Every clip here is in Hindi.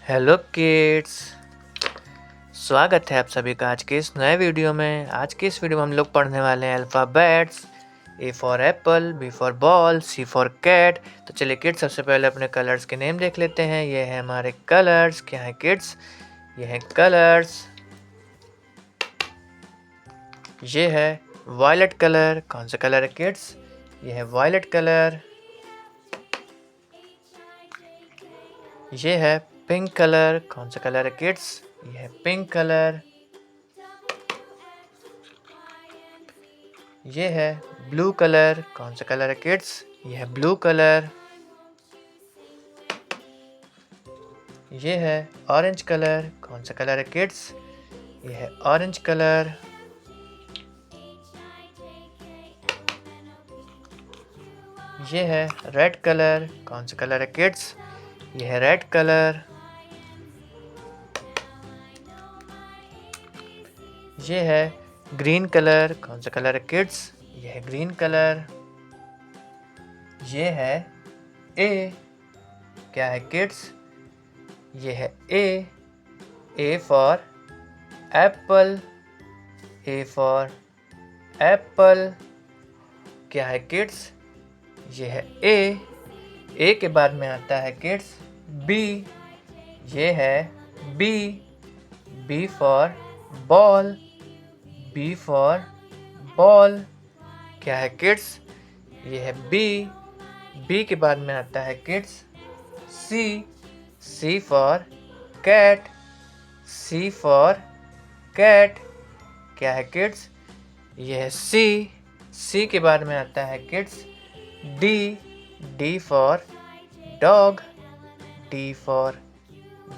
हेलो किड्स, स्वागत है आप सभी का आज के इस नए वीडियो में। आज के इस वीडियो में हम लोग पढ़ने वाले हैं alphabets. A for apple, B for ball, C for cat. तो चलिए किड्स, सबसे पहले अपने कलर्स के नेम देख लेते हैं। ये है हमारे कलर्स। क्या है किड्स? ये है कलर्स। ये है वायलेट कलर। कौन सा कलर है किड्स? ये है वायलेट कलर। ये है पिंक कलर। कौन सा कलर है किड्स? ये है पिंक कलर। ये है ब्लू कलर। कौन सा कलर है किड्स? ये है ब्लू कलर। ये है ऑरेंज कलर। कौन सा कलर है किड्स? ये है ऑरेंज कलर। ये है रेड कलर। कौन सा कलर है किड्स? ये है रेड कलर। ये है ग्रीन कलर। कौन सा कलर है किड्स? ये है ग्रीन कलर। ये है ए। क्या है किड्स? ये है ए for Apple. A for Apple. क्या है किड्स? ये है ए के बाद में आता है किड्स बी। ये है B for ball. B for ball. क्या है किड्स? ये है बी के बाद में आता है kids C for cat. C for cat. क्या है किड्स? ये है सी के बाद में आता है kids D for dog. D for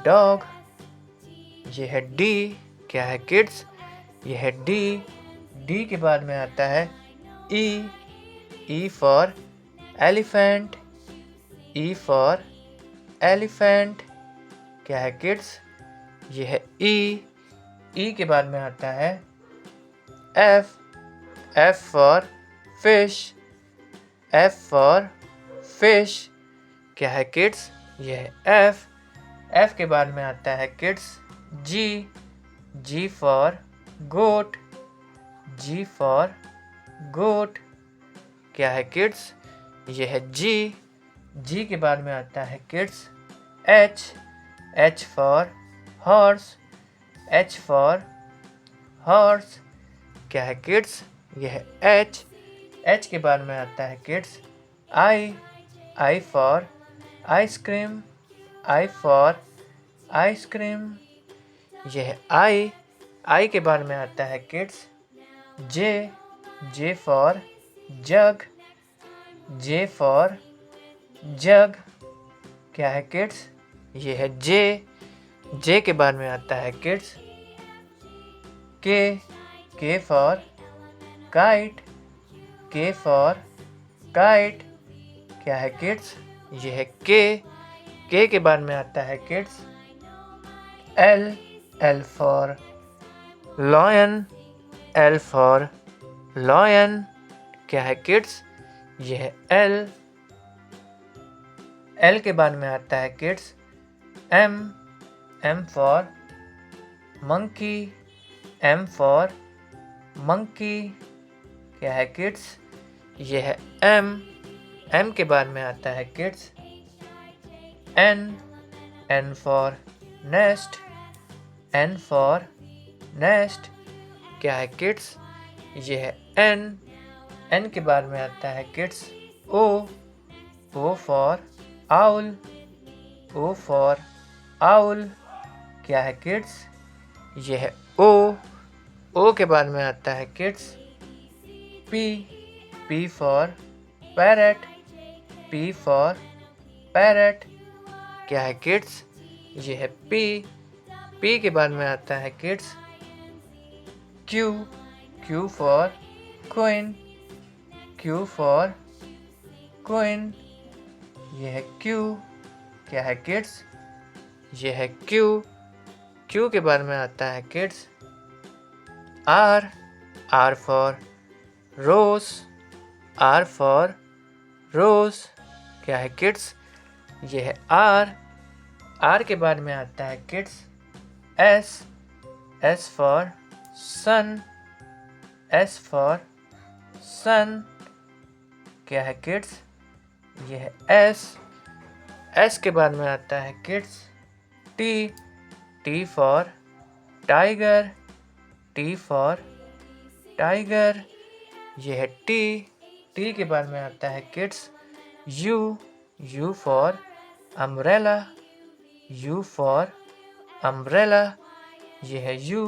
dog. ये है डी। क्या है किड्स? ये है डी के बाद में आता है ई for elephant. E for elephant. क्या है किड्स? ये है ई के बाद में आता है F for fish. F for fish. क्या है किड्स? ये है एफ के बाद में आता है kids G for goat. G for goat. क्या है किड्स? ये है जी के बाद में आता है kids H for horse. H for horse. क्या है किड्स? ये है एच के बाद में आता है kids I for ice cream. I for ice cream. यह है आई के बाद में आता है kids J for jug. J for jug. क्या है किड्स? ये है जे के बाद में आता है किड्स के फॉर काइट। के फॉर काइट। क्या है किड्स? ये है के के बाद में आता है kids L for lion. L for lion. क्या है किड्स? ये है एल के बाद में आता है kids M for monkey. M for monkey. क्या है किड्स? ये है एम के बाद में आता है kids N for nest. N for nest. क्या है किड्स? ये है एन के बाद में आता है kids O for owl. O for owl. क्या है किड्स? ये है ओ के बाद में आता है kids P for parrot. P for parrot. क्या है किड्स? ये है पी के बाद में आता है kids Q for queen. Q for queen. ये है क्यू। क्या है किड्स? ये है क्यू के बाद में आता है kids R for rose. R for rose. क्या है किड्स? ये है आर के बाद में आता है kids S, S for son, S for son क्या है किड्स, ये है एस। एस के बाद में आता है kids T, T for tiger, T for tiger ये है टी। टी के बाद में आता है kids U, U for umbrella, U for umbrella ये है यू।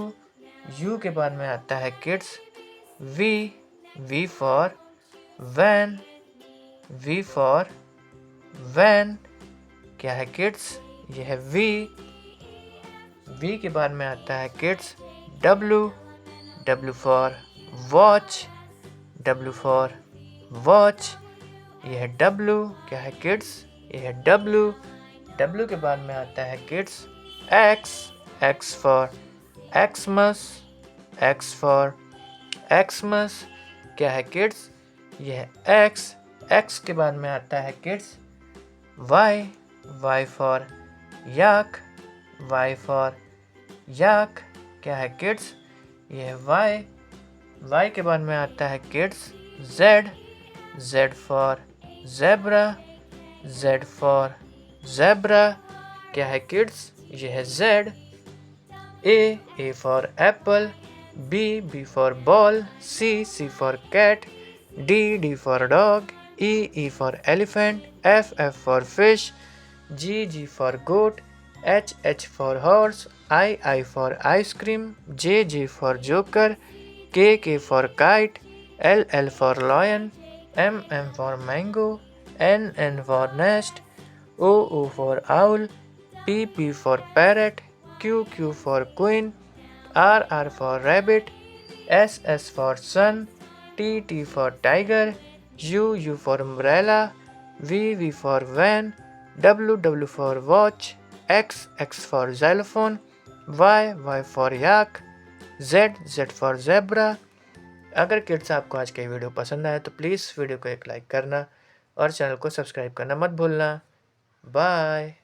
यू के बाद में आता है kids V, V for van, V for van क्या है किड्स, ये है वी। वी के बाद में आता है kids W, W for watch, W for watch ये है डब्लू क्या है किड्स, ये है डब्लू। डब्लू के बाद में आता है kids x, x for Xmas, x for Xmas क्या है किड्स, ये है एक्स। एक्स के बाद में आता है kids Y, Y for yak, Y for yak क्या है किड्स, ये है वाई। वाई के बाद में आता है kids Z, Z for zebra, Z for zebra क्या है किड्स, ये है Z. A for apple, B for ball, C for cat, D for dog, E for elephant, F for fish, G for goat, H for horse, I for ice cream, J for joker, K for kite, L for lion, M for mango, N for nest, O for owl, P for parrot, Q for queen, are for rabbit, S for sun, T for tiger, U for umbrella, V for van, W for watch, X for xylophone, Y for yak, Z for zebra. अगर किड्स आपको आज का वीडियो पसंद आया तो प्लीज़ वीडियो को एक लाइक करना और चैनल को सब्सक्राइब करना मत भूलना। बाय।